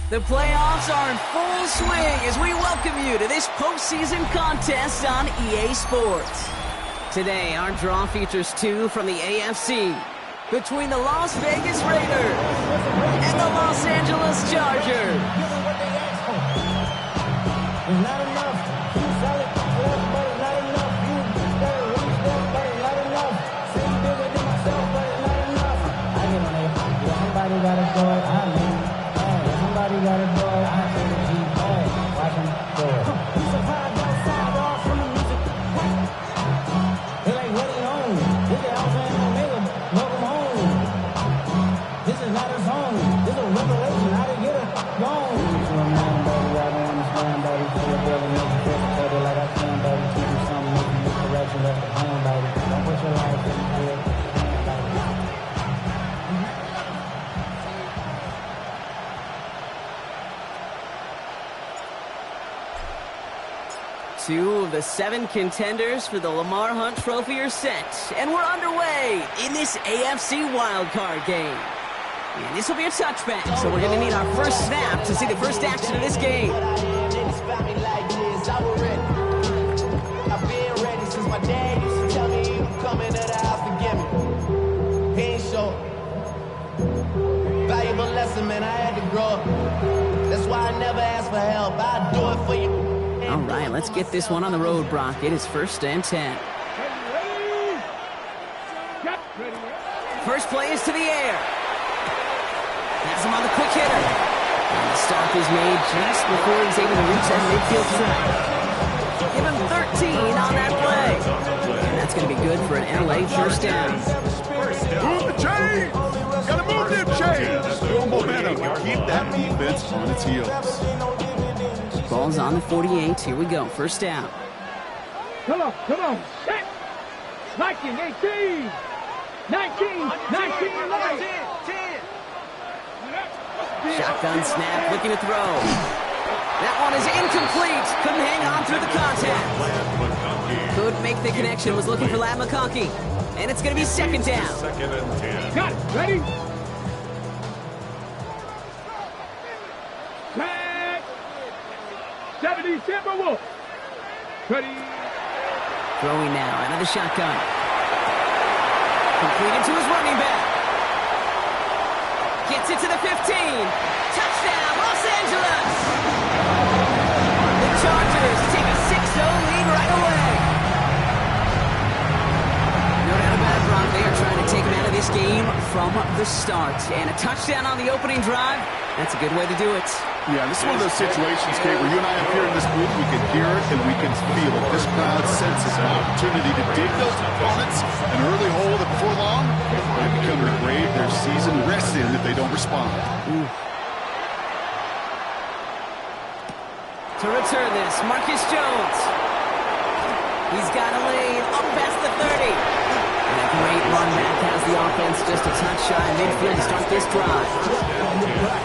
The playoffs are in full swing as we welcome you to this postseason contest on EA Sports. Today, our draw features two from the AFC between the Las Vegas Raiders and the Los Angeles Chargers. Two of the 7 contenders for the Lamar Hunt Trophy are set, and we're underway in this AFC Wildcard game. And this will be a touchback, so we're going to need our first snap to see the first action of this game. Valuable lesson, man, I had to grow up. That's why I never ask for help. I'll do it for you. All right, let's get this one on the road, Brock. It is 1st and 10. First play is to the air. Has him on the quick hitter. And the stop is made just before he's able to reach that midfield track. Give him 13 on that play. And that's going to be good for an LA first down. Move the chains! Gotta move them chains! Build momentum. Keep that defense on its heels. Ball's on the 48. Here we go. First down. Come on. Set. 19, 18. 19, 19, 10. Shotgun snap, looking to throw. That one is incomplete. Couldn't hang on through the contact. Could make the connection. Was looking for Ladd McConkey. And it's going to be 2nd down. 2nd and 10. Got it. Ready? 70 Timberwolves. Ready. Throwing now out of the shotgun. Completed to his running back. Gets it to the 15. Touchdown, Los Angeles. The Chargers take a 6-0 lead right away. No doubt about it, Brock. They are trying to take him out of this game from the start. And a touchdown on the opening drive, that's a good way to do it. Yeah, this is one of those situations, Kate, where you and I up here in this booth, we can hear it and we can feel it. This crowd senses an opportunity to dig those opponents an early hole that before long might become their grave, their season rests in if they don't respond. To return this, Marcus Jones. He's got a lane up past the 30. And a great run back has the offense just a touch shy midfield to start this drive.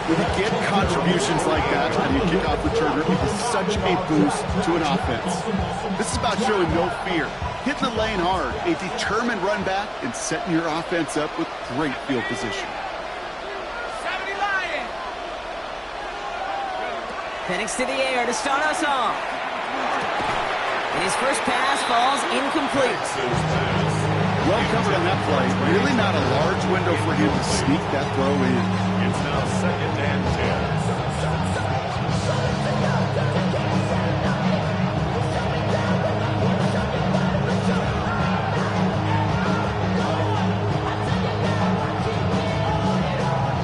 When you get contributions like that and you kick off returner, it is such a boost to an offense. This is about showing no fear, hitting the lane hard, a determined run back, and setting your offense up with great field position. Penix to the air to start us off. And his first pass falls incomplete. Well covered on that play. Really not a large window for him to sneak that throw in. It's now 2nd and 10.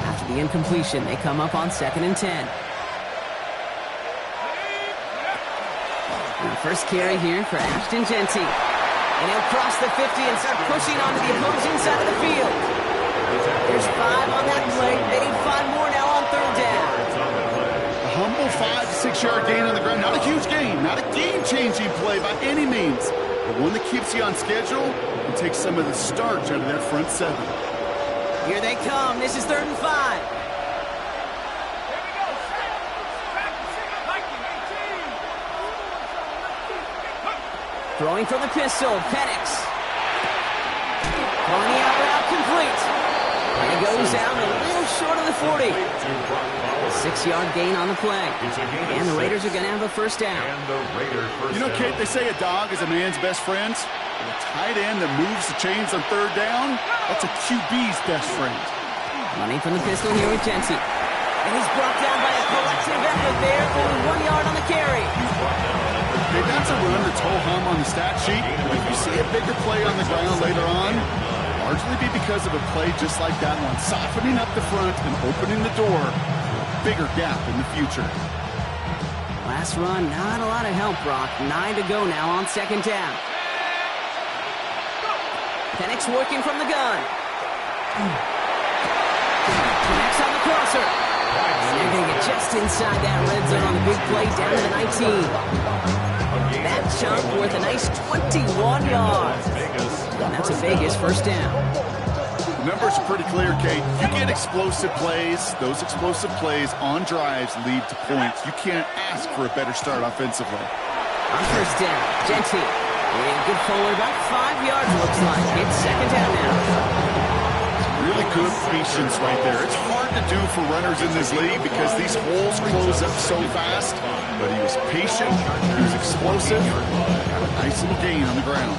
After the incompletion, they come up on 2nd and 10. And the first carry here for Ashton Jeanty. And he'll cross the 50 and start pushing onto the opposing side of the field. There's 5 on that play. They need 5 more now on 3rd down. A humble 5 to 6 yard gain on the ground. Not a huge gain. Not a game-changing play by any means. But one that keeps you on schedule and takes some of the starch out of that front 7. Here they come. This is 3rd and 5. Throwing from the pistol, Penix. Throwing the out route complete. And he goes down a little short of the 40. A 6-yard gain on the play. And the Raiders are going to have a first down. You know, Kate, they say a dog is a man's best friend. A tight end that moves the chains on third down, that's a QB's best friend. Running from the pistol here with Gentry. And he's brought down by a collective effort there, only 1 yard on the carry. Hey, that's a run that's ho-hum on the stat sheet. But if you see a bigger play on the ground later on, largely be because of a play just like that one, softening up the front and opening the door for a bigger gap in the future. Last run, not a lot of help, Brock. 9 to go now on second down. Penix working from the gun. Connects on the crosser. And they're going to get just inside that red zone on the big play down to the 19. That chunk worth a nice 21 yards. And that's a Vegas first down. The numbers are pretty clear, Kate. You get explosive plays. Those explosive plays on drives lead to points. You can't ask for a better start offensively. On first down, Gentry. And good forward, about 5 yards looks like. It's second down now. Really good patience right there. It's hard to do for runners in this league because these holes close up so fast. But he was patient, he was explosive, got a nice little gain on the ground.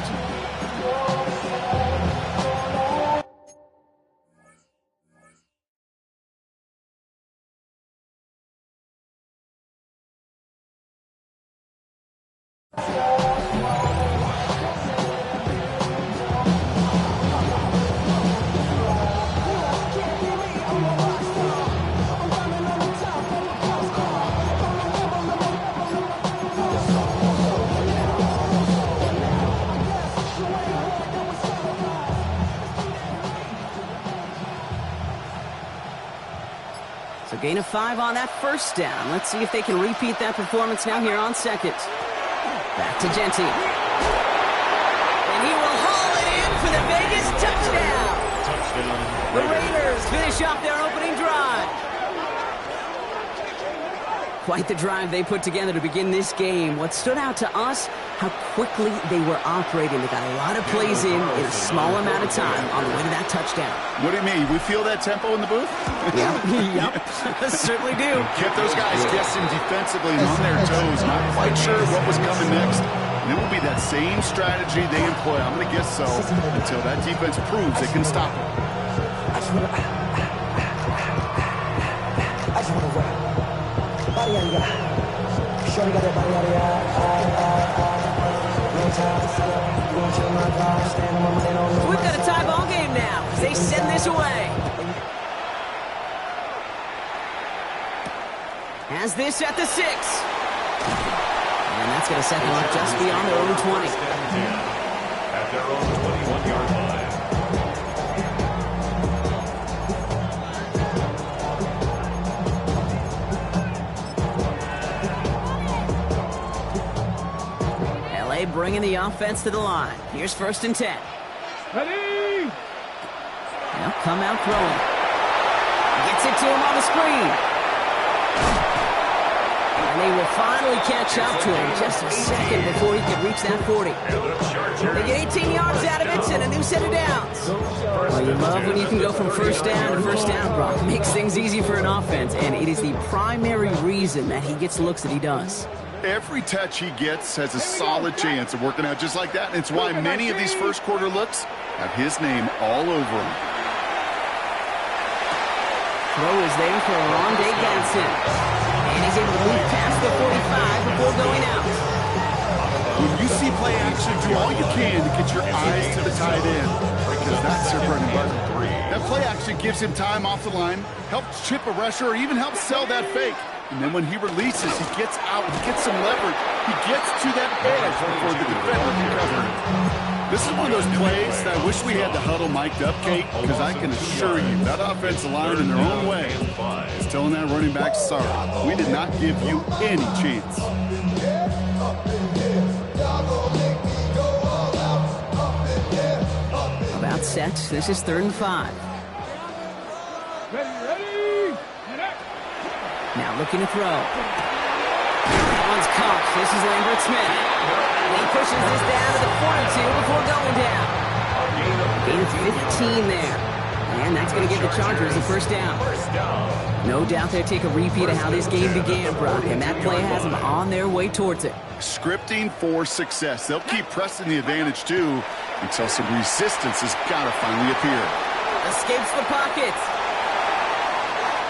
So gain of 5 on that first down. Let's see if they can repeat that performance now here on second. Back to Gentry. And he will haul it in for the Vegas touchdown. The Raiders finish off their opening drive. Quite the drive they put together to begin this game. What stood out to us, how quickly they were operating. They got a lot of plays in a small amount of time on the way to that touchdown. What do you mean? We feel that tempo in the booth? Yeah, yep, certainly do. Kept those guys guessing defensively and on their toes. Not quite sure what was coming next. And it will be that same strategy they employ. I'm going to guess so until that defense proves they can stop it. We've got a tie ball game now as they send this away. Has this at the 6. And that's going to set them up just beyond their own 20. At their own 21-yard line. Bringing the offense to the line. Here's 1st and 10. Ready? Now come out throwing. Gets it to him on the screen. And they will finally catch up to him just a second before he can reach that 40. They get 18 yards out of it and a new set of downs. Well, you love when you can go from first down to first down, Brock. Makes things easy for an offense, and it is the primary reason that he gets the looks that he does. Every touch he gets has a solid chance of working out just like that. And it's why many of these first quarter looks have his name all over them. Throw is there for Rondé Gadsden. And he's able to move past the 45 before going out. When you see play action, do all you can to get your eyes to the tight end, because that's their bread and butter. That play action gives him time off the line, helps chip a rusher, or even helps sell that fake. And then when he releases, he gets out, he gets some leverage. He gets to that edge before the defender can cover. This is one of those plays that I wish we had the huddle mic'd up, Kate, because I can assure you that offensive line in their own way is telling that running back, sorry, we did not give you any chance. About set. This is 3rd and 5. Ready? Now looking to throw. That one's caught. This is Lambert Smith. And he pushes this down to the 42 before going down. Gain of 15 there. And that's going to give the Chargers a first down. No doubt they'll take a repeat of how this game began, Brock, and that play has them on their way towards it. Scripting for success. They'll keep pressing the advantage, too, until some resistance has got to finally appear. Escapes the pocket.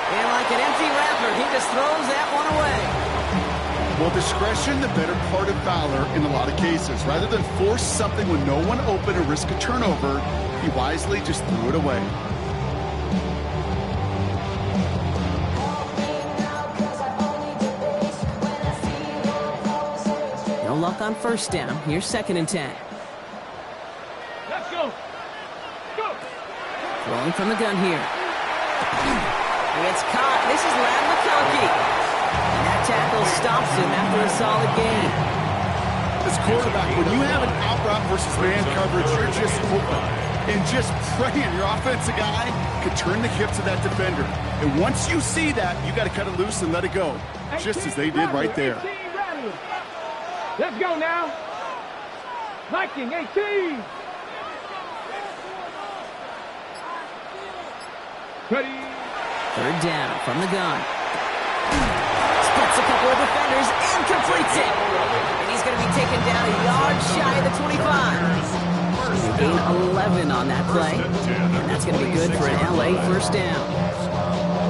And like an empty wrapper, he just throws that one away. Well, discretion, the better part of valor in a lot of cases. Rather than force something when no one open or risk a turnover, he wisely just threw it away. No luck on first down. Here's 2nd and 10. Let's go. Go. Throwing from the gun here. He gets caught. This is Lad McConkey. And that tackle stops him after a solid gain. As quarterback, when you have an out route versus man coverage, you're just hoping and just praying your offensive guy could turn the hips of that defender. And once you see that, you got to cut it loose and let it go, just as they did right there. Let's go now. Viking 18. Ready. 3rd down from the gun. Splits a couple of defenders and completes it. And he's going to be taken down a yard shy of the 25. Gain 11 on that play. And that's going to be good for an LA first down.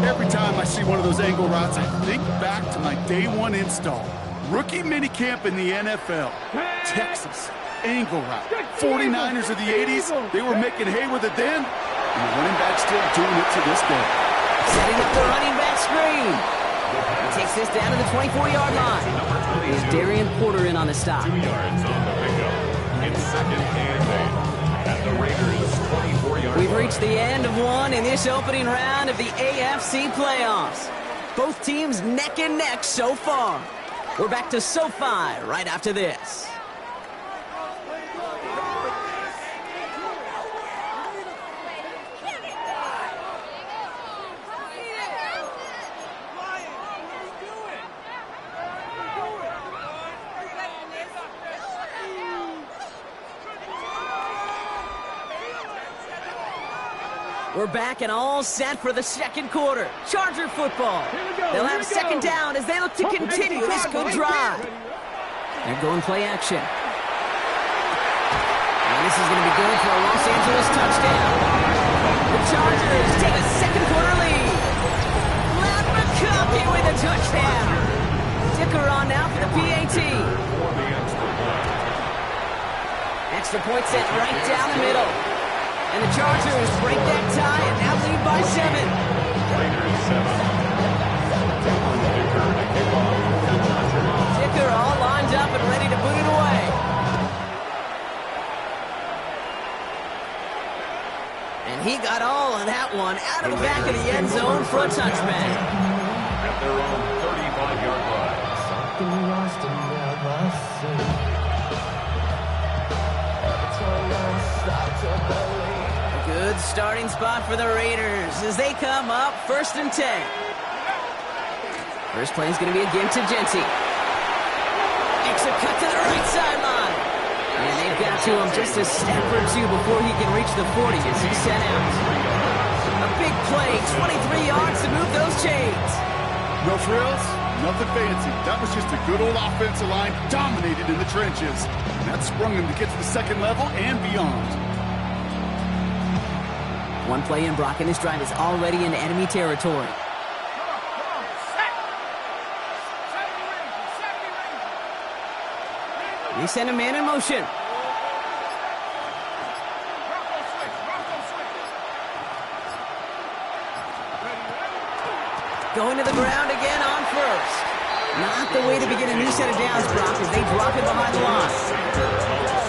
Every time I see one of those angle routes, I think back to my day one install. Rookie minicamp in the NFL. Texas, angle route. 49ers of the 80s, they were making hay with it then. And the running back's still doing it to this day. Setting up the running back screen. He takes this down to the 24-yard line. Here's Darian Porter in on the stop. 2 yards on the pickup. It's 2nd and 8. At the Raiders' 24-yard line. We've reached the end of one in this opening round of the AFC playoffs. Both teams neck and neck so far. We're back to SoFi right after this. We're back and all set for the 2nd quarter. Charger football. They'll have 2nd down as they look to continue this good drive. They're going play action. And this is going to be good for a Los Angeles touchdown. The Chargers take a 2nd quarter lead. Lad McConkey with a touchdown. Ticker on now for the PAT. Extra point set right down the middle. And the Chargers break that tie and now lead by 7. Raiders 7. Ticker all lined up and ready to boot it away. And he got all of that one out of the back of the end zone for a touchback. At their own 35-yard line. Good starting spot for the Raiders as they come up 1st and 10. First play is going to be again to Genty. Makes a cut to the right sideline. And they've got to him just a step or two before he can reach the 40 as he's sent out. A big play, 23 yards to move those chains. No frills, nothing fancy. That was just a good old offensive line dominated in the trenches. And that sprung him to get to the 2nd level and beyond. One play in, Brock, and this drive is already into enemy territory. They send a man in motion. Going to the ground again on 1st. Not the way to begin a new set of downs, Brock, as they drop it behind the line.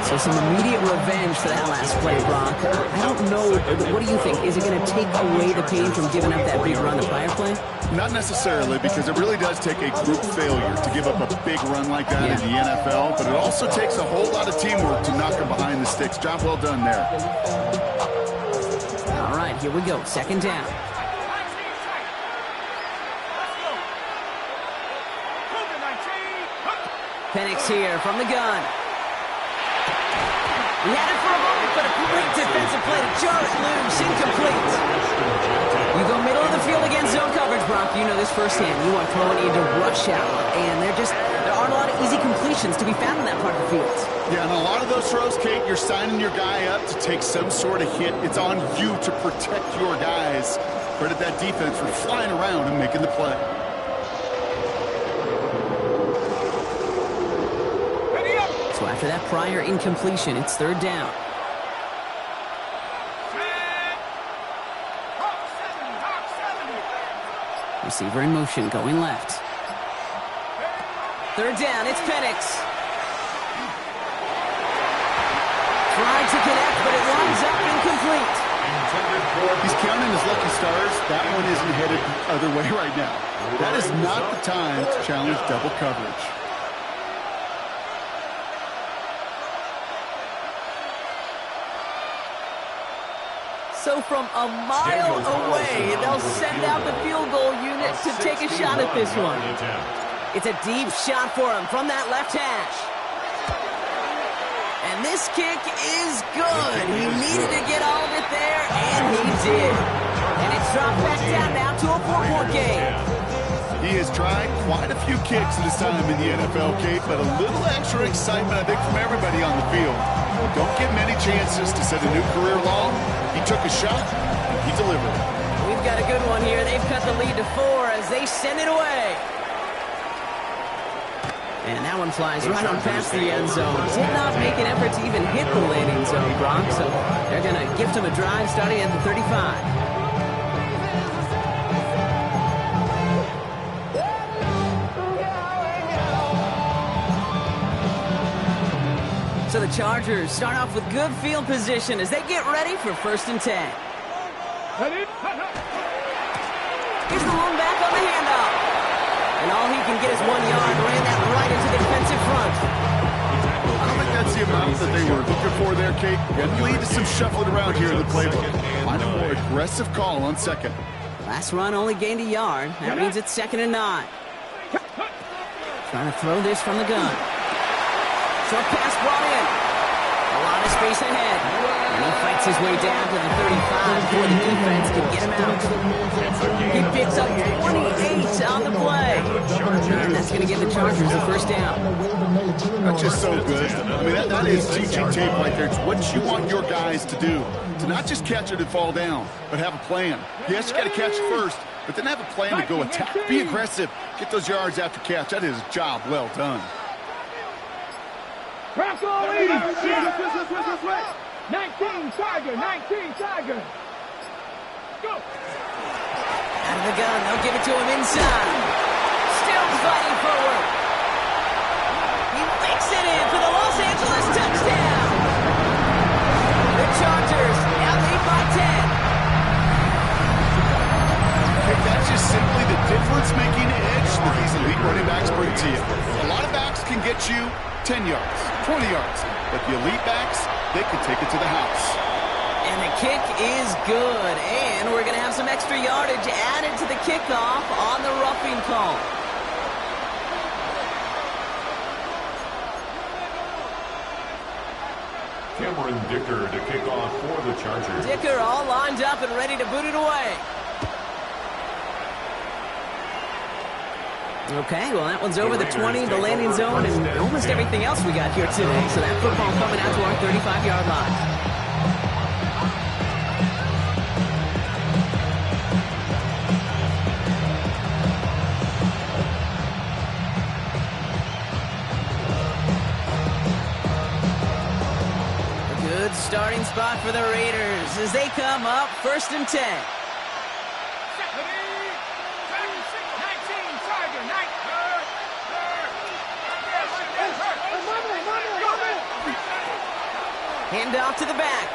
So some immediate revenge for that last play, Brock. I don't know. What do you think? Is it going to take away the pain from giving up that big run the prior play? Not necessarily, because it really does take a group failure to give up a big run like that in the NFL, but it also takes a whole lot of teamwork to knock them behind the sticks. Job well done there. All right, here we go. 2nd down. Penix here from the gun. He had it for a moment, but a great defensive play to jar it loose. Incomplete. You go middle of the field against zone coverage, Brock. You know this firsthand. You are throwing into rush hour, and there aren't a lot of easy completions to be found in that part of the field. Yeah, and a lot of those throws, Kate, you're signing your guy up to take some sort of hit. It's on you to protect your guys. Credit that defense for flying around and making the play. So after that prior incompletion, it's third down. Receiver in motion, going left. Third down, it's Penix. Tried to connect, but it winds up incomplete. He's counting his lucky stars. That one isn't headed the other way right now. That is not the time to challenge double coverage. So from a mile away, they'll send out the field goal unit to take a shot at this one. It's a deep shot for him from that left hash. And this kick is good. He needed to get all of it there, and he did. And it's dropped back down now to a 4-point game. He has tried quite a few kicks in his time in the NFL, Kate, but a little extra excitement, I think, from everybody on the field. Don't get many chances to set a new career long. He took a shot, and he delivered. We've got a good one here. They've cut the lead to 4 as they send it away. And that one flies right on past the end zone. Did not make an effort to even hit the landing zone, Brock, so they're going to gift him a drive starting at the 35. So the Chargers start off with good field position as they get ready for 1st and 10. Here's the lone back on the handoff. And all he can get is 1 yard, ran that right into the defensive front. I don't think that's the amount that they were looking for there, Kate. Going to lead to some shuffling around here in the playbook. Find a more aggressive call on 2nd. Last run only gained a yard. That means it's 2nd and 9. Trying to throw this from the gun. Short pass brought in. A lot of space ahead. And he fights his way down to the 35 before the defense can get him out. He picks up 28 on the play. And that's going to give the Chargers the 1st down. That's just so good. I mean, that is teaching tape right there. It's what you want your guys to do. To not just catch it and fall down, but have a plan. Yes, you got to catch it first, but then have a plan to go attack. Be aggressive. Get those yards after catch. That is a job well done. Crack all 80. 19 Tiger, 19 Tiger. Go. Out of the gun, they'll give it to him inside. Still fighting forward. He makes it in for the Los Angeles touchdown. The Chargers now lead by 10. That's just simply the difference-making edge that these elite running backs bring to you. A lot of backs can get you 10 yards, 20 yards, but the elite backs, they can take it to the house. And the kick is good, and we're going to have some extra yardage added to the kickoff on the roughing call. Cameron Dicker to kick off for the Chargers. Dicker all lined up and ready to boot it away. Okay, well, that one's over the 20, the landing zone, and almost everything else we got here today. So that football coming out to our 35-yard line. A good starting spot for the Raiders as they come up 1st and 10. Hand off to the back.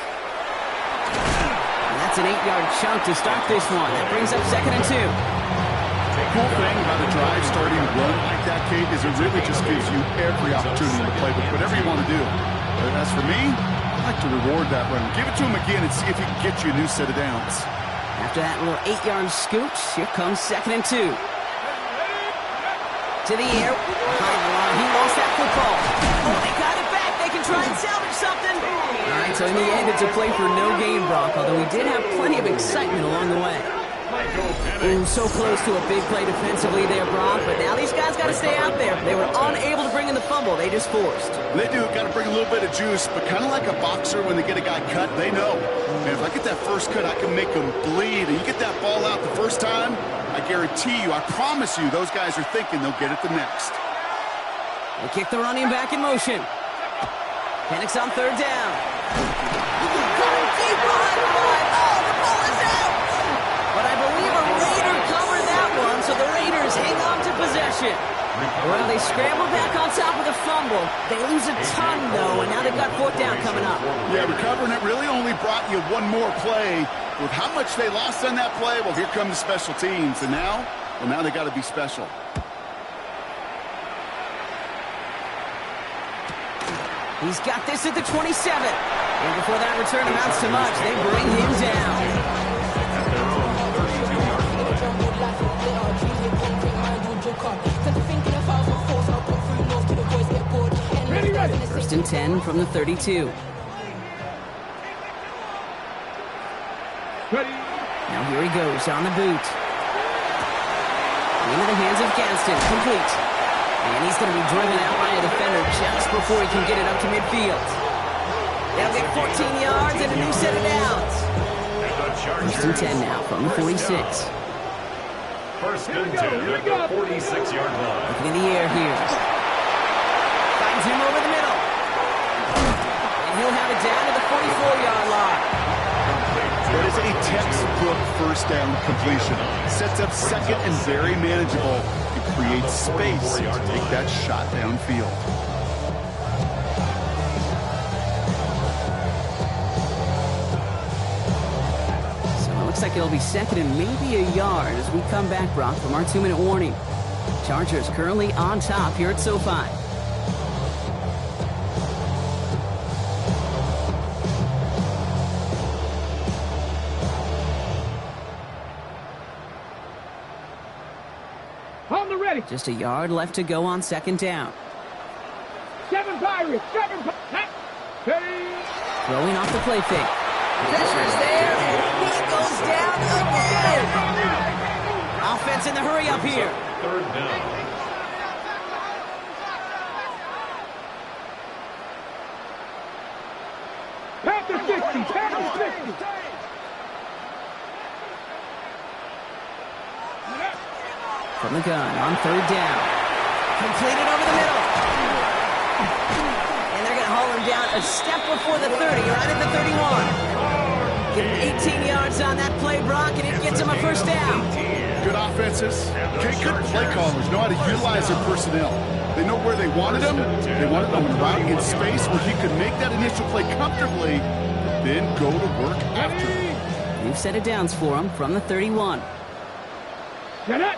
And that's an 8-yard chunk to start this one. That brings up 2nd and 2. The cool thing about a drive starting a run like that, Kate, is it really just gives you every opportunity in the playbook, whatever you want to do. But as for me, I like to reward that run. Give it to him again and see if he can get you a new set of downs. After that little 8-yard scooch, here comes 2nd and 2. To the air. Behind the line. He lost that football. Oh, they got it back. They can try and salvage something. right, so in the end, it's a play for no gain, Brock, although we did have plenty of excitement along the way. Ooh, so close to a big play defensively there, Brock, but now these guys got to stay out there. They were unable to bring in the fumble. They just forced. They do. Got to bring a little bit of juice, but kind of like a boxer when they get a guy cut, they know. Man, if I get that first cut, I can make them bleed. And you get that ball out the first time, I guarantee you, I promise you, those guys are thinking they'll get it the next. They kick the running back in motion. Penix on third down. Going deep behind the line. Oh, the ball is out! But I believe a Raider covered that one, so the Raiders hang on to possession. Well, they scramble back on top of the fumble. They lose a ton, though, and now they've got fourth down coming up. Yeah, recovering it really only brought you one more play. With how much they lost on that play, well, here come the special teams. And now, well, now they got to be special. He's got this at the 27. And before that return amounts to much, they bring him down. First and 10 from the 32. Now here he goes on the boot. Into the hands of Gaston, complete. And he's going to be driven out by a defender just before he can get it up to midfield. They'll get 14 yards and a new set of downs. First and 10 now from the 46. First and 10 at the 46-yard line. Looking in the air here. Finds him over the middle. And he'll have it down to the 44-yard line. That is a textbook first down completion. Sets up second and very manageable. It creates space to take that shot downfield. Looks like it'll be second and maybe a yard as we come back, Brock, from our 2-minute warning. Chargers currently on top here at SoFi. On the ready. Just a yard left to go on second down. 7 Pirates. 7 Pirates. Throwing off the play fake. Pressure's there, and he goes down again. Offense in the hurry up here. Third down. Panther 60. Panther 60. From the gun on third down. Completed over the middle. And they're going to haul him down a step before the 30, right at the 31. Give him 18 yards on that play, Brock, and it gets him a first down. Good offenses. Okay, good play callers know how to utilize their personnel. They know where they wanted them. They wanted them right in space where he could make that initial play comfortably, then go to work after. New set of downs for him from the 31. Get it.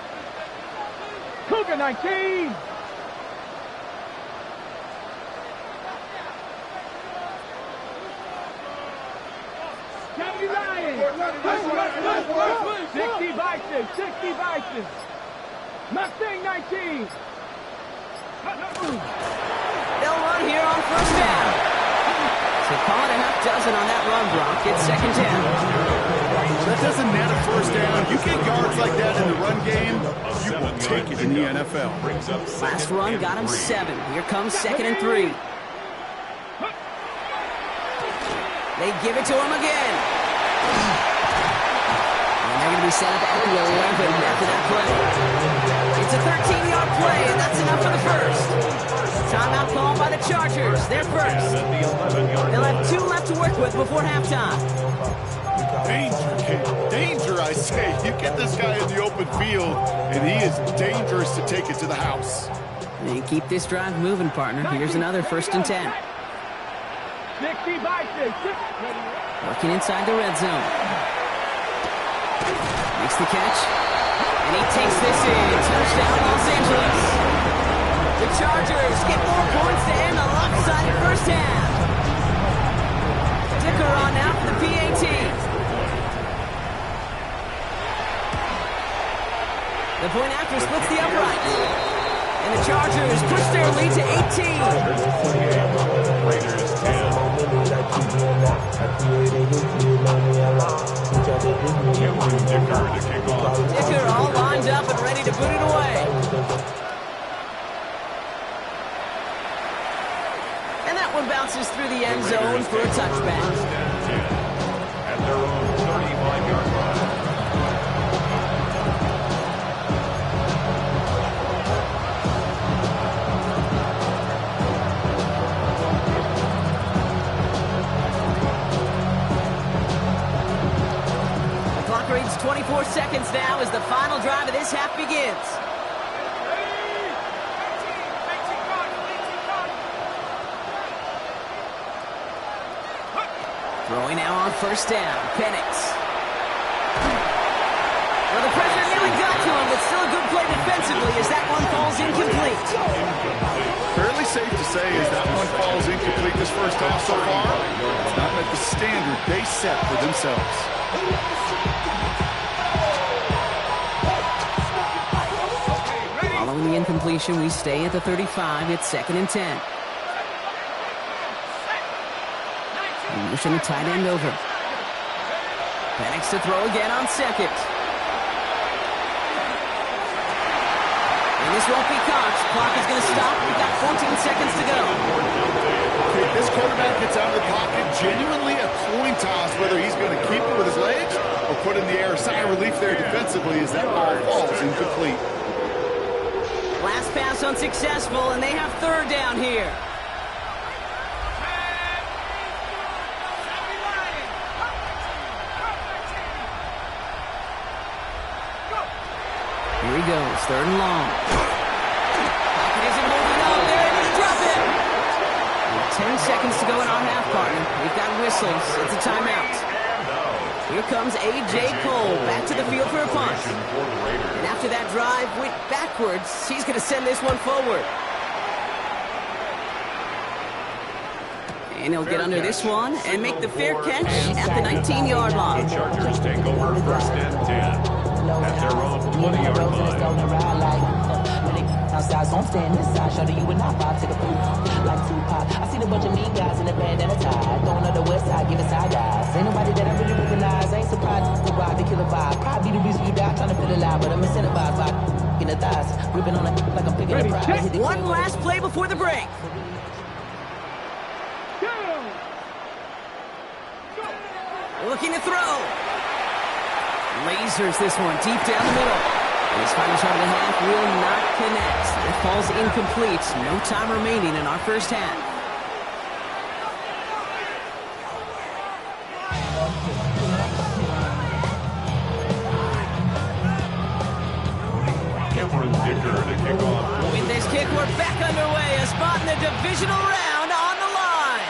Cougar 19. Ryan. 60 Bison. 60 Bison. Mustang 19. They'll run here on first down. So call it a half dozen on that run, Brock. It's second down. That doesn't net a first down. You get yards like that in the run game, you will take it in the NFL. Last run got him 7. Here comes second and 3. They give it to him again. And they're going to be set up at the 11 after that play. It's a 13-yard play, and that's enough for the first. Timeout called by the Chargers. They're first. They'll have 2 left to work with before halftime. Danger, kid. Danger, I say. You get this guy in the open field, and he is dangerous to take it to the house. They keep this drive moving, partner. Here's another first and 10. 60 Bison. Working inside the red zone. Makes the catch. And he takes this in. Touchdown, Los Angeles. The Chargers get more points to end a lopsided first half. Dicker on now for the PAT. The point after splits the uprights. And the Chargers push their lead to 18. Raiders Dicker all lined up and ready to put it away. And that one bounces through the end zone for a touchback. At their own 35-yard line. The clock reads 24 seconds now as the final drive of this half begins. Throwing now on first down. Penix. Well, the pressure nearly got to him, but still a good play defensively as that one falls incomplete. Fairly safe to say as that one falls incomplete this first half so far. It's not met the standard they set for themselves. Following the incompletion, we stay at the 35. It's 2nd and 10. Motion the tight end over. Penix to throw again on second. And this won't be caught. Clock is going to stop. We've got 14 seconds to go. Okay, this quarterback gets out of the pocket. Genuinely a coin toss whether he's going to keep it with his legs or put in the air. Sigh of relief there defensively as that ball falls incomplete. Last pass unsuccessful, and they have 3rd down here. Here he goes, 3rd and long. Pocket isn't moving up. There it is, drop it. 10 seconds to go in our half, partner. We've got whistles. It's a timeout. Here comes A.J. Cole back to the field for a punt. And after that drive went backwards, he's going to send this one forward. And he'll get under this one and make the fair catch at the 19-yard line. The Chargers take over 1st and 10. At their own 20-yard line. Outside, so I'm staying inside. Show you and I vibe to the food. Like Tupac. I seen a bunch of mean guys in a band and a tie. Going on the west side, giving side guys. Ain't nobody that I really recognize. I ain't surprised to ride the killer vibe. Probably the reason you die trying to feel alive. But I'm incentivized by in the thighs. Ripping on it like I'm picking a prize. One last play before the break. Looking to throw. Lasers this one deep down the middle. And his final shot of the half will not connect. That falls incomplete. No time remaining in our first half. Dicker to kick off. With this kick, we're back underway. A spot in the divisional round on the line.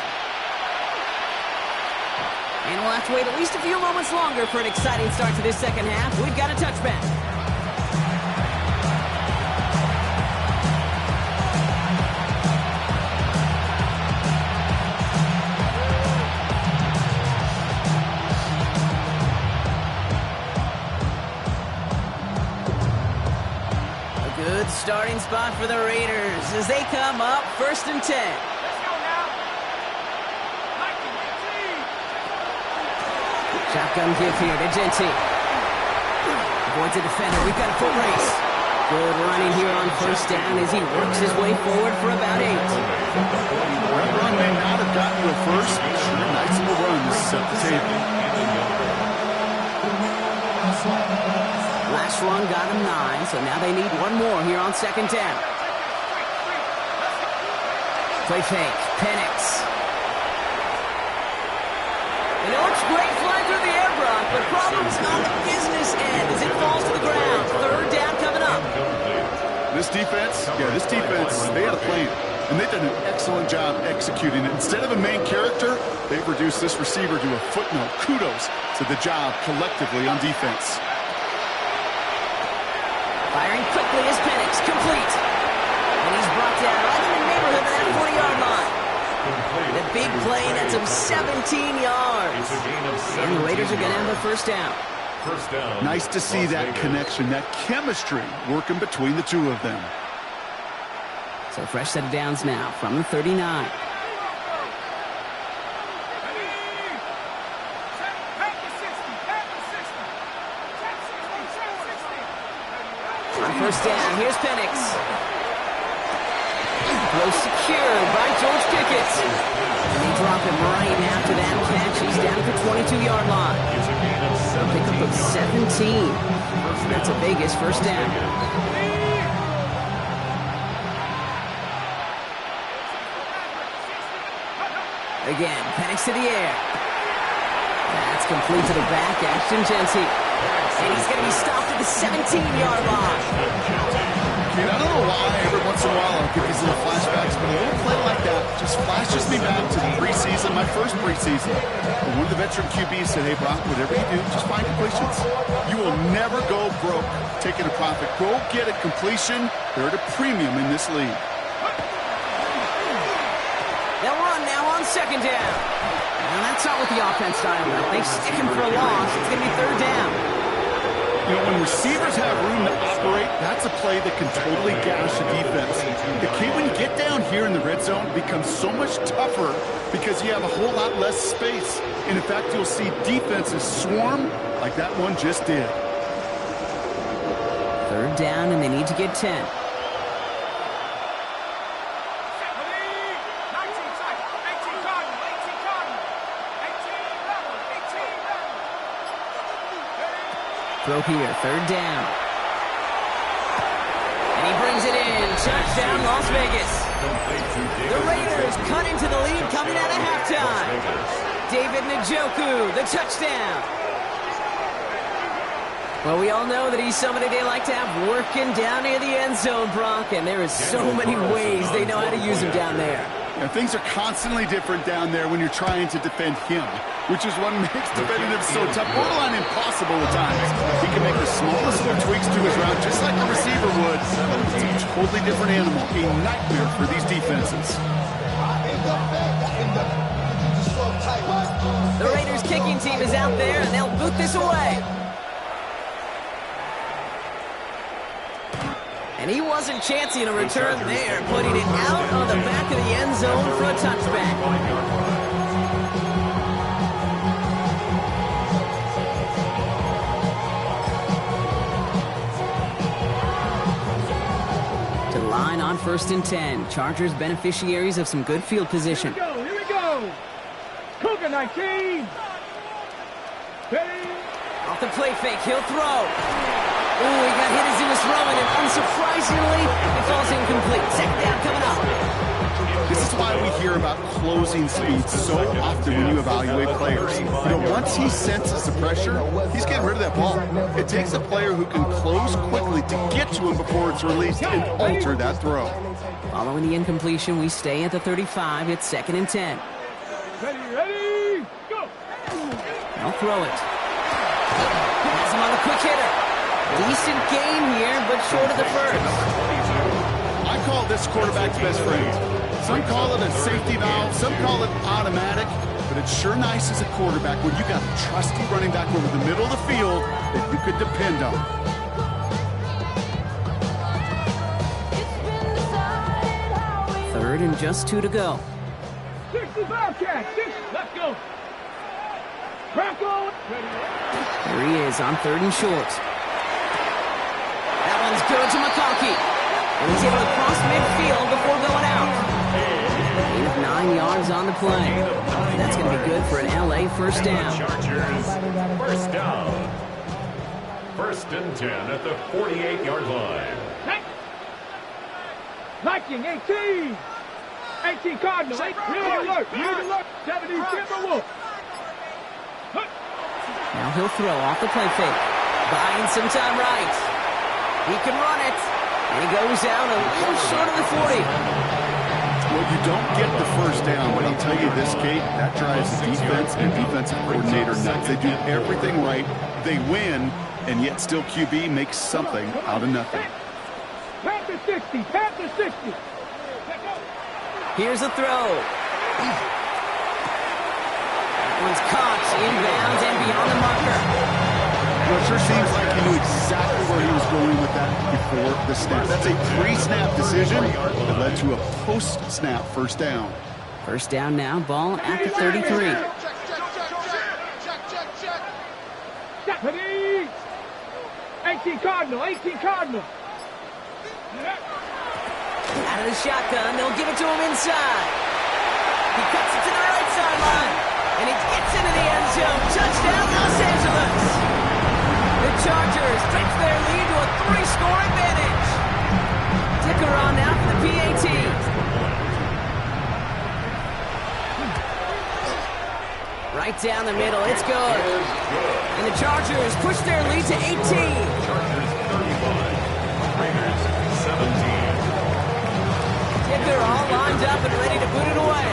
And we'll have to wait at least a few moments longer for an exciting start to this second half. We've got a touchback. A good starting spot for the Raiders as they come up 1st and 10. Shotgun give here to Genty. Avoids a defender. We've got a full race. Good running here on first down as he works his way forward for about 8. That run may not have gotten you a first, but sure, nice little run to set the table. Last run got him 9, so now they need one more here on 2nd down. Play fake. Penix. It looks great flying through the air, Brock, but problems on the business end as it falls to the ground. 3rd down coming up. This defense, they had a plan, and they've done an excellent job executing it. Instead of a main character, they've reduced this receiver to a footnote. Kudos to the job collectively on defense. Firing quickly is Penix, complete. And he's brought down right in the neighborhood of that 40-yard line. The big play, that's him 17 yards. And the Raiders are going to have their 1st down. Nice to see that connection, that chemistry working between the two of them. So fresh set of downs now from the 39. On first down, here's Penix. Throw secured by George Pickett. And they drop him right after that catch. He's down at the 22-yard line. Pick up of 17. That's a Vegas first down. Again, Penix to the air. That's complete to the back, Ashton Genty. And he's going to be stopped at the 17-yard line. I don't know why every once in a while I'll get these little flashbacks, but a little play like that just flashes me back to the preseason, my first preseason. And one of the veteran QBs said, hey, Brock, whatever you do, just find completions. You will never go broke taking a profit. Go get a completion. They're at a premium in this league. They'll run now on second down. And that's not what the offense style is. They stick him for a loss. It's going to be third down. You know, when receivers have room to operate, that's a play that can totally gash a defense. The key when you get down here in the red zone becomes so much tougher because you have a whole lot less space. And in fact, you'll see defenses swarm like that one just did. Third down, and they need to get 10. Throw here, third down. And he brings it in. Touchdown, Las Vegas. The Raiders cut into the lead coming out of halftime. David Njoku, the touchdown. Well, we all know that he's somebody they like to have working down near the end zone, Brock, and there is so many ways they know how to use him down there. Yeah, things are constantly different down there when you're trying to defend him, which is what makes defending him so tough, borderline impossible at times. He can make the smallest of tweaks to his route, just like a receiver would. It's a totally different animal, a nightmare for these defenses. The Raiders kicking team is out there, and they'll boot this away. And he wasn't chancing a return there, putting it out on the back of the end zone for a touchback. To the line on first and 10. Chargers beneficiaries of some good field position. Here we go. Cougar 19. Off the play fake, he'll throw. Ooh, he got hit as he was throwing, and unsurprisingly, it falls incomplete. Second down coming up. This is why we hear about closing speed so often when you evaluate players. You know, once he senses the pressure, he's getting rid of that ball. It takes a player who can close quickly to get to him before it's released and alter that throw. Following the incompletion, we stay at the 35. It's second and 10. Ready, go! They'll throw it. Has him on the quick hitter. Decent game here, but short of the first. I call this quarterback's best friend. Some call it a safety valve, some call it automatic, but it's sure nice as a quarterback when you got a trusty running back over the middle of the field that you could depend on. Third and just 2 to go. 65 catch. Let's go. Bronco. There he is on third and short. That one's good to McConkey. And he's able to cross midfield before going out. Gain of 9 yards on the play. That's going to be good for an LA first down. Chargers, first down. First and 10 at the 48-yard line. Viking 18. 18 Cardinals. Ready alert. 70 Timberwolves. Now he'll throw off the play fake. Buying some time right. He can run it. And he goes out a little short of the 40. Well, you don't get the first down, but I'll tell you this, Kate, that drives the defense and defensive coordinator nuts. They do everything right. They win, and yet still QB makes something out of nothing. Panther 60. Panther 60. Here's a throw. That one's caught inbounds and beyond the marker. Well, it sure seems like he knew exactly where he was going with that before the snap. That's a pre-snap decision that led to a post-snap first down. First down now, ball at the 33. Check. 18 Cardinal. Out of the shotgun, they'll give it to him inside. He cuts it to the right sideline, and he gets into the end zone. Touchdown, Los Angeles! The Chargers stretch their lead to a 3-score advantage. Ticker on now for the PAT. Right down the middle, it's good. And the Chargers push their lead to 18. Chargers 35, Raiders 17. Ticker all lined up and ready to put it away.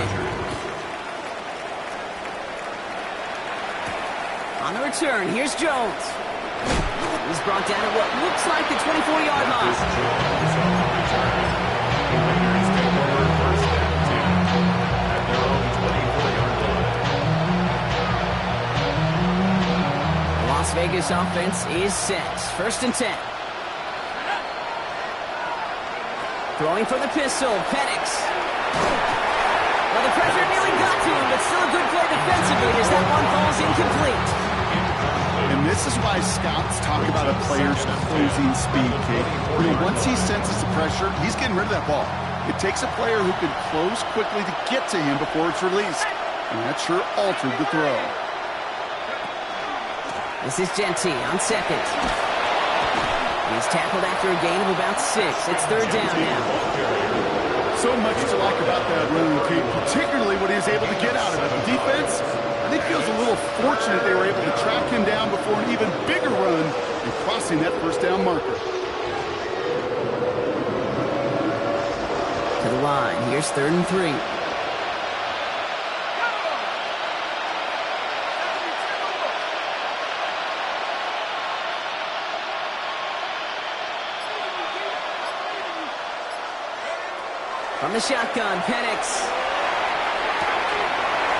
On the return, here's Jones. He's brought down at what looks like the 24-yard line. Raiders take over first and 10 at their own 24-yard line. The Las Vegas offense is set. First and 10. Throwing from the pistol, Penix. Well, the pressure nearly got to him, but still a good play defensively as that one falls incomplete. And this is why scouts talk about a player's closing speed, Kate. Once he senses the pressure, he's getting rid of that ball. It takes a player who can close quickly to get to him before it's released. And that sure altered the throw. This is Genty on second. He's tackled after a gain of about 6. It's third down now. So much to like about that run, Kate, particularly what he was able to get out of it. The defense, I think, feels a little fortunate they were able to track him down before an even bigger run and crossing that first down marker. To the line. Here's third and 3. From the shotgun, Penix.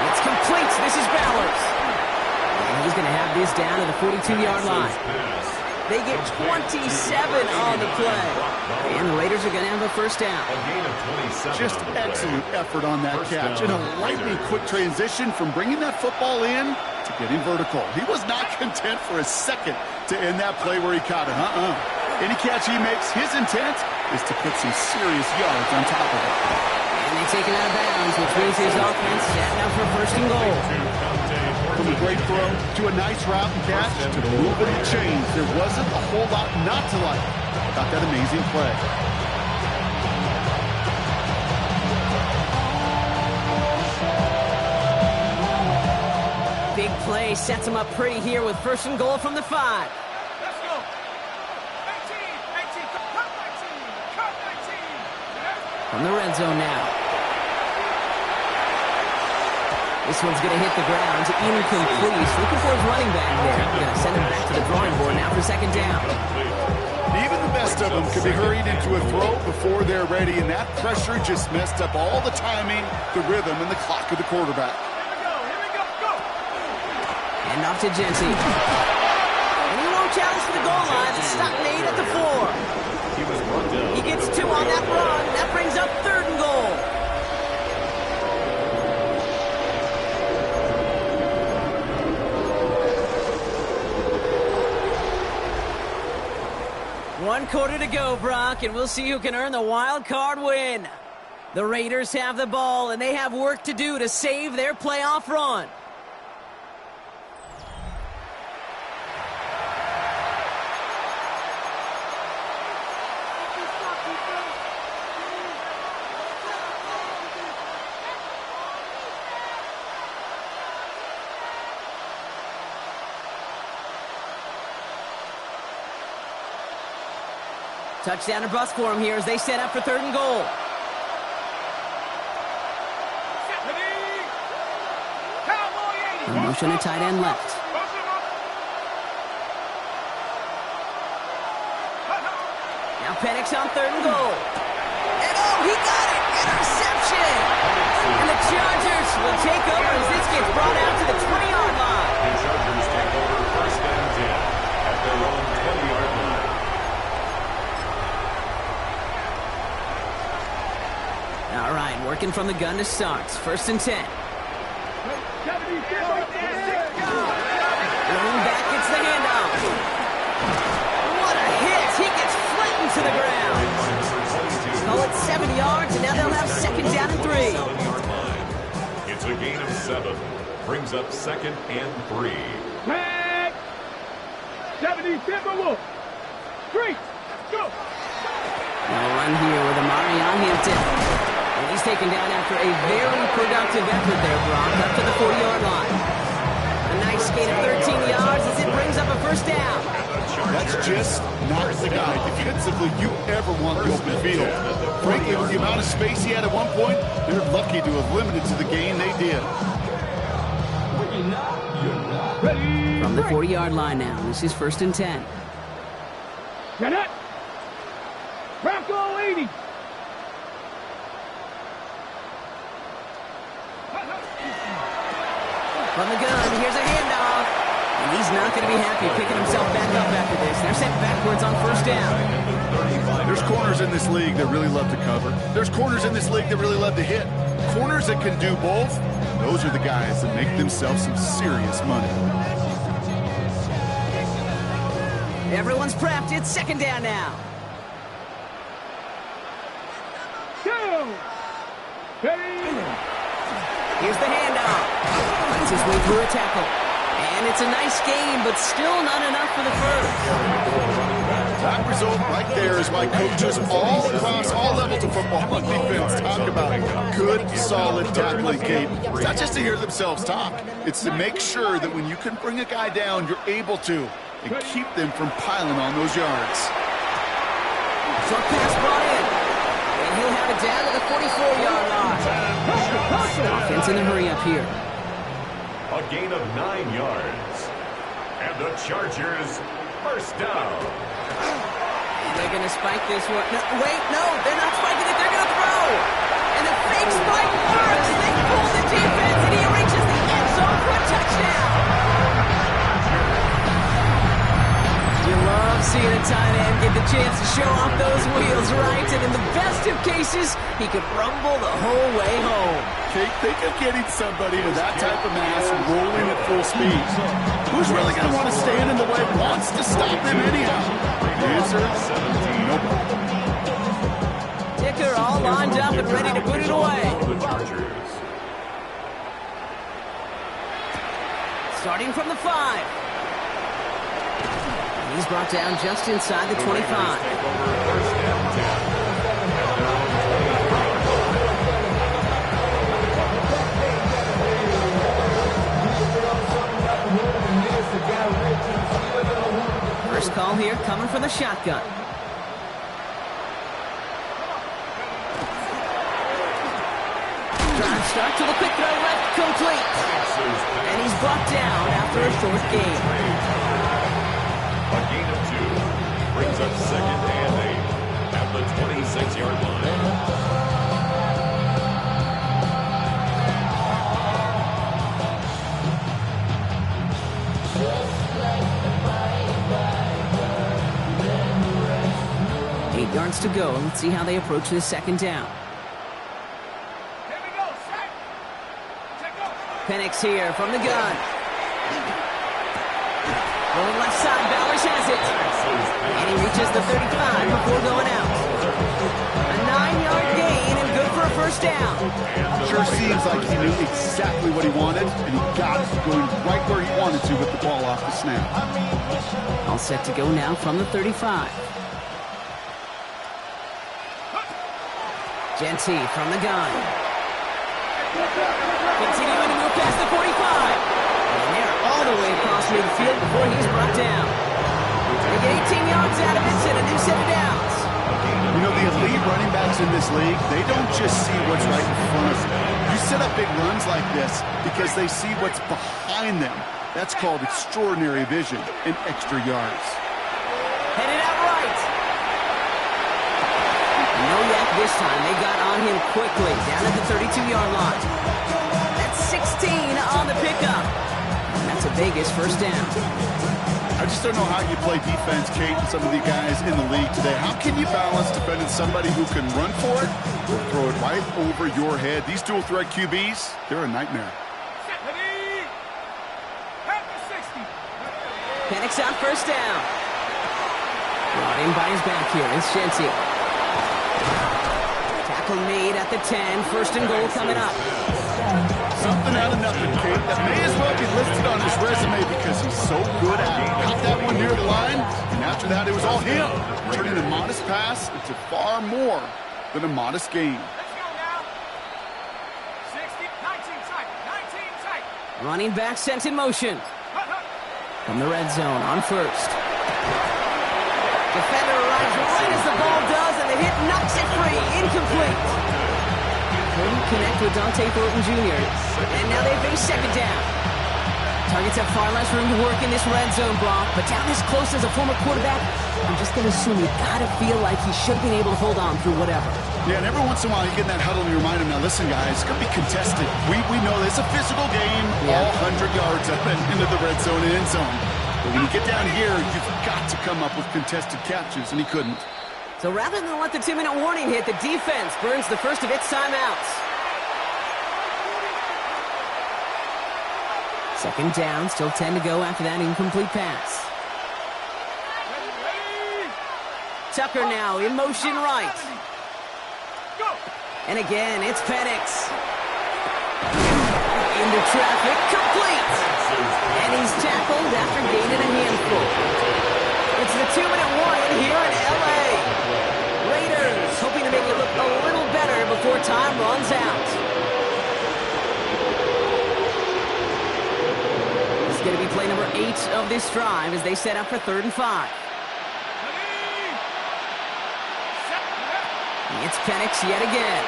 It's complete. This is Bowers. And he's going to have this down to the 42-yard line. They get 27 on the play. And the Raiders are going to have a first down. Just excellent effort on that catch. And a lightning quick transition from bringing that football in to getting vertical. He was not content for a second to end that play where he caught it. Any catch he makes, his intent is to put some serious yards on top of it. And they take him out of bounds, which means his offense set now for first and goal. From a great throw to a nice route and catch to moving the chains, there wasn't a whole lot not to like about that amazing play. Big play sets him up pretty here with first and goal from the 5. From the red zone now. This one's going to hit the ground. Incomplete. Looking for his running back there. Going to send him back to the drawing board now for second down. Even the best of them could be hurried into a throw before they're ready, and that pressure just messed up all the timing, the rhythm, and the clock of the quarterback. And off to Genty. And he won't challenge for the goal line. It's stopped Nate at the 4. He gets 2 on that run. That brings up third and goal. One quarter to go, Brock, and we'll see who can earn the wild card win. The Raiders have the ball, and they have work to do to save their playoff run. Touchdown or bust for him here as they set up for third and goal. In motion to tight end left. Now Penix on third and goal. And oh, he got it! Interception! And the Chargers will take over as this gets brought out to the 20-yard line. The Chargers take over first and 10 at their own 20-yard line. All right, working from the gun to start. First and 10. Running back gets the handoff. What a hit! He gets flattened to the ground. Now they'll have second down and 3. 7-yard line. It's a gain of 7. Brings up 2nd and 3. Tag. 70 Timberwolves. 3. Go. Now run here with Amari on Hampton. And he's taken down after a very productive effort there, Brock, up to the 40-yard line. A nice gain of 13 yards as it brings up a first down. That's just not the guy defensively you ever want the open field. Frankly, with the amount of space he had at one point, they're lucky to have limited to the gain they did. From the 40-yard line now, this is 1st and 10. Get it. Bronco 80. From the gun, here's a handoff. And he's not going to be happy picking himself back up after this. They're sent backwards on 1st down. There's corners in this league that really love to cover. There's corners in this league that really love to hit. Corners that can do both, those are the guys that make themselves some serious money. Everyone's prepped. It's 2nd down now. Go. Here's the handoff. Finds his way through a tackle. And it's a nice game, but still not enough for the first. That result right there is why coaches all across all levels of football and defense talk about good, solid tackling, Kate. It's not just to hear themselves talk. It's to make sure that when you can bring a guy down, you're able to, and keep them from piling on those yards. Short pass brought in. And he'll have it down to the 44-yard line. Offense in the hurry up here. A gain of 9 yards. And the Chargers, first down. They're going to spike this one. No, wait, no, they're not spiking it. They're going to throw. And the fake spike works. They pull the defense, and he reaches the end zone for a touchdown. You love seeing a tight end get the chance to show off those wheels, right? And in the best of cases, he could rumble the whole way home. Kate, think of getting somebody with that type of mass rolling at full speed. Who's really going to want to stand in the way, wants to stop him anyhow? The answer, nobody. Dicker all lined up and ready to put it away. Starting from the 5. He's brought down just inside the 25. First call here coming from the shotgun. Drive start to the quick throw left, complete. And he's brought down after a short gain. A gain of 2 brings up 2nd and 8 at the 26-yard line. Yards to go. Let's see how they approach this 2nd down. Here we go. Set. Check go. Penix here from the gun. Going left side. Bowers has it. And he reaches the 35 before going out. A 9-yard gain and good for a first down. Sure seems like he knew exactly what he wanted, and he got it going right where he wanted to with the ball off the snap. All set to go now from the 35. Genty from the gun. Continuing to move past the 45. And they're all the way across midfield before he's brought down. They get 18 yards out of it and a new set of downs. You know, the elite running backs in this league, they don't just see what's right in front of them. You set up big runs like this because they see what's behind them. That's called extraordinary vision and extra yards. Headed out right. No yak this time. They got on him quickly, down at the 32-yard line. That's 16 on the pickup. And that's a Vegas first down. I just don't know how you play defense, Kate, and some of the guys in the league today. How can you balance defending somebody who can run for it or throw it right over your head? These dual threat QBs, they're a nightmare. Penix out first down. Brought in by his back here is Szn4. Tackle made at the 10. First and goal coming up. Something out of nothing, Kate. That may as well be listed on his resume because he's so good at it. Caught that one near the line, and after that, it was all him. Turning a modest pass into far more than a modest gain. Let's go now. 60, 19 tight, 19 tight. Running back sent in motion. From the red zone on first. Defender arrives right as the ball does, and the hit knocks it free. Incomplete. Couldn't connect with Dante Thornton Jr. And now they face second down. Targets have far less room to work in this red zone block, but down this close as a former quarterback, I'm just going to assume you got to feel like he should have been able to hold on through whatever. Yeah, and every once in a while you get in that huddle and you remind him, now listen guys, it's going to be contested. We know it's a physical game, all 100 yards up and into the red zone and end zone. But when you get down here, you've got to come up with contested catches, and he couldn't. So rather than let the 2-minute warning hit, the defense burns the first of its timeouts. Second down, still 10 to go after that incomplete pass. Tucker now in motion right. And again, it's Penix. Into traffic, complete. And he's tackled after gaining a handful. It's the 2-minute warning here in L.A. Raiders hoping to make it look a little better before time runs out. This is going to be play number 8 of this drive as they set up for 3rd and 5. It's Penix yet again.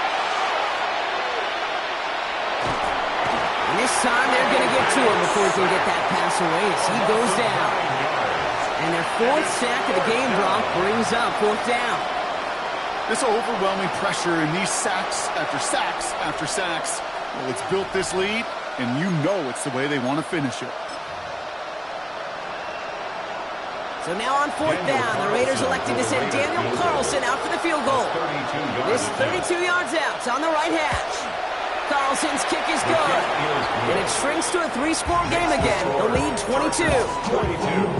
And this time they're going to get to him before he can get that pass away as he goes down. And their 4th sack of the game, Brock, brings up 4th down. This overwhelming pressure and these sacks after sacks after sacks, well, it's built this lead, and you know it's the way they want to finish it. So now on 4th down, the Raiders electing to send Daniel Carlson out for the field goal. This 32 yards out on the right hash. Carlson's kick is good. And it shrinks to a 3-score game again. The lead 22.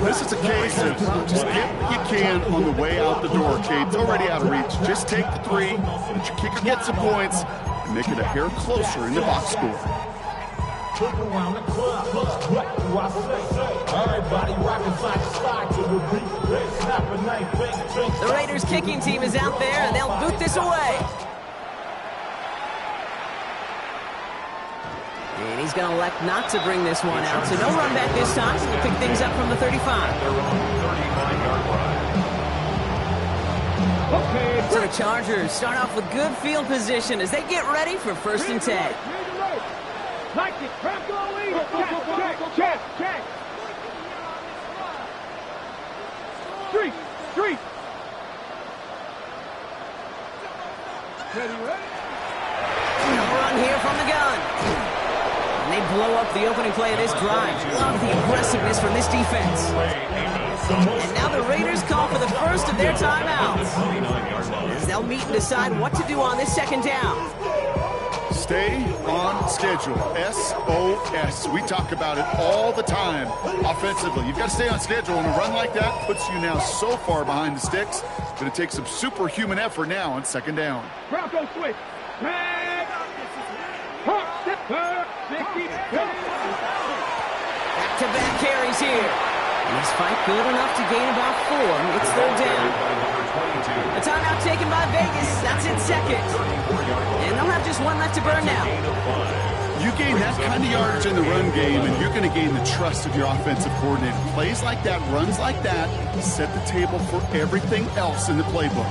This is a case of just get what you can on the way out the door, Kate. It's already out of reach. Just take the 3, let your kicker get some points, and make it a hair closer in the box score. The Raiders kicking team is out there, and they'll boot this away. And he's going to elect not to bring this one out, so no run back this time. We'll pick things up from the 35. So the Chargers start off with good field position as they get ready for 1st and 10. Like it, crack going, check. Street. Ready. No run here from the gun. And they blow up the opening play of this drive. Love the aggressiveness from this defense. And now the Raiders call for the first of their timeouts, as they'll meet and decide what to do on this 2nd down. Stay on schedule. SOS. We talk about it all the time offensively. You've got to stay on schedule, and a run like that puts you now so far behind the sticks. It's going to take some superhuman effort now on 2nd down. Bronco switch. Back-to-back carries here. And this fight good enough to gain about 4. It's 3rd down. A timeout taken by Vegas. That's in 2nd. And they'll have just 1 left to burn now. You gain that kind of yardage in the run game, and you're going to gain the trust of your offensive coordinator. Plays like that, runs like that, set the table for everything else in the playbook.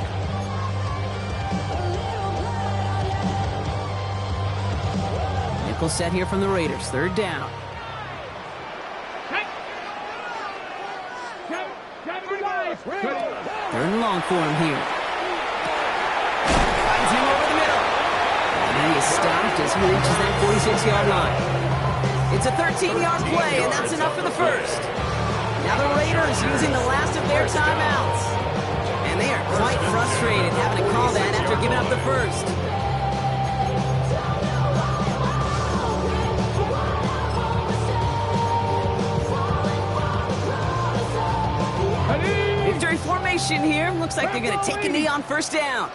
Nickel set here from the Raiders. 3rd down. Third and long for him here. Finds him over the middle. And he is stopped as he reaches that 46-yard line. It's a 13-yard play, and that's enough for the first. Now the Raiders using the last of their timeouts. And they are quite frustrated having to call that after giving up the first. Victory formation here. Looks like they're going to take a knee on 1st down.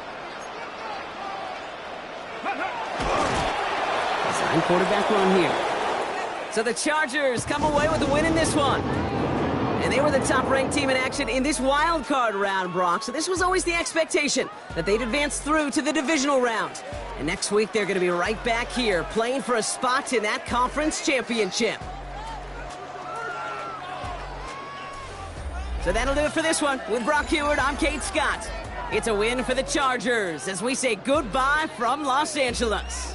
Design quarterback run here. So the Chargers come away with a win in this one. And they were the top-ranked team in action in this wild card round, Brock. So this was always the expectation that they'd advance through to the divisional round. And next week, they're going to be right back here playing for a spot in that conference championship. So that'll do it for this one. With Brock Heward, I'm Kate Scott. It's a win for the Chargers as we say goodbye from Los Angeles.